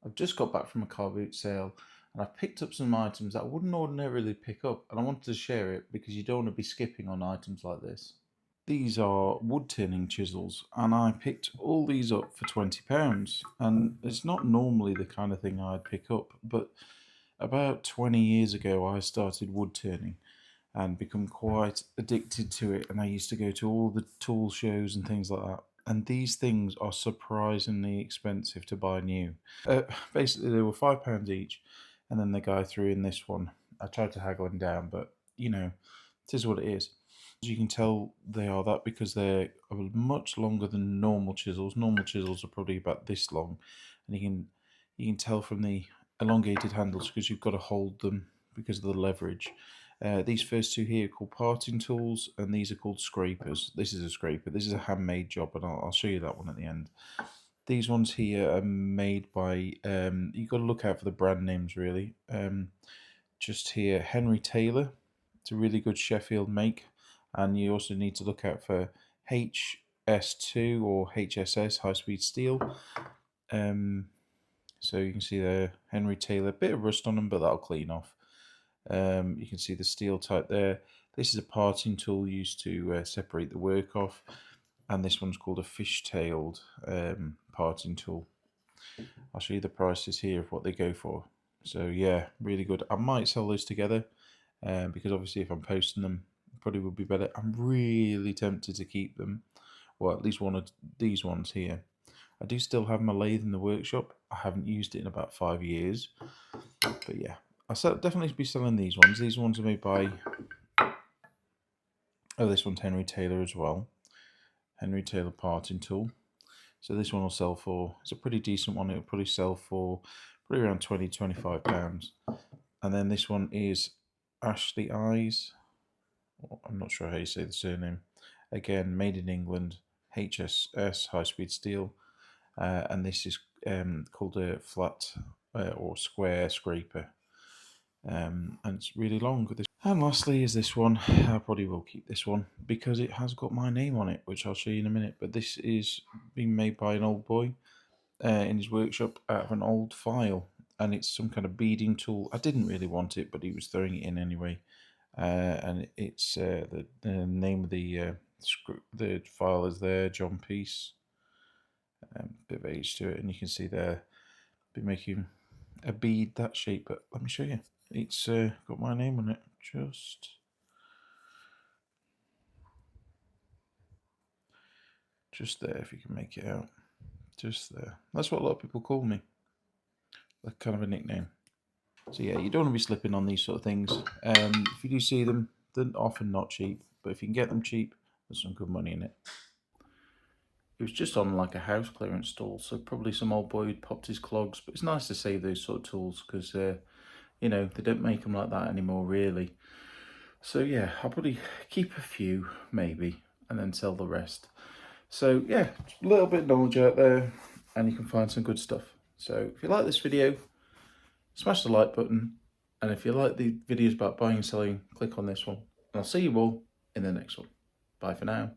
I've just got back from a car boot sale and I've picked up some items that I wouldn't ordinarily pick up, and I wanted to share it because you don't want to be skipping on items like this. These are wood turning chisels, and I picked all these up for £20. And it's not normally the kind of thing I'd pick up, but about 20 years ago I started wood turning and become quite addicted to it, and I used to go to all the tool shows and things like that. And these things are surprisingly expensive to buy new. Basically, they were £5 each, and then the guy threw in this one. I tried to haggle him down, but it is what it is. As you can tell, they are that because they're much longer than normal chisels. Normal chisels are probably about this long, and you can tell from the elongated handles because you've got to hold them because of the leverage. These first two here are called parting tools, and these are called scrapers. This is a scraper. This is a handmade job, and I'll show you that one at the end. These ones here are made by, you've got to look out for the brand names really. Just here, Henry Taylor. It's a really good Sheffield make. And you also need to look out for HS2 or HSS, high speed steel. So you can see there, Henry Taylor, bit of rust on them, but that'll clean off. You can see the steel type there. This is a parting tool used to separate the work off, and this one's called a fish-tailed parting tool. I'll show you the prices here of what they go for. So yeah, really good. I might sell those together because obviously if I'm posting them, it probably would be better. I'm really tempted to keep them, well, at least one of these ones here. I do still have my lathe in the workshop. I haven't used it in about 5 years, but yeah, I'll definitely be selling these ones. These ones are made by, oh, this one's Henry Taylor as well. Henry Taylor parting tool. So this one will sell for, it's a pretty decent one. It'll probably sell for probably around £20–25. And then this one is Ashley Eyes. I'm not sure how you say the surname. Again, made in England, HSS, high speed steel. And this is called a flat or square scraper. And it's really long. And lastly is this one. I probably will keep this one because it has got my name on it, which I'll show you in a minute. But this is being made by an old boy in his workshop out of an old file, and it's some kind of beading tool. I didn't really want it, but he was throwing it in anyway. And it's the name of the file is there, John Peace. Bit of age to it, and you can see there, be making a bead that shape. But let me show you. It's got my name on it. Just there, if you can make it out. Just there. That's what a lot of people call me. Like kind of a nickname. So yeah, you don't want to be slipping on these sort of things. If you do see them, they're often not cheap, but if you can get them cheap, there's some good money in it. It was just on like a house clearance stall, so probably some old boy who'd popped his clogs, but it's nice to save those sort of tools because, they don't make them like that anymore, really. So yeah, I'll probably keep a few, maybe, and then sell the rest. So yeah, a little bit of knowledge out there, and you can find some good stuff. So if you like this video, smash the like button, and if you like the videos about buying and selling, click on this one. And I'll see you all in the next one. Bye for now.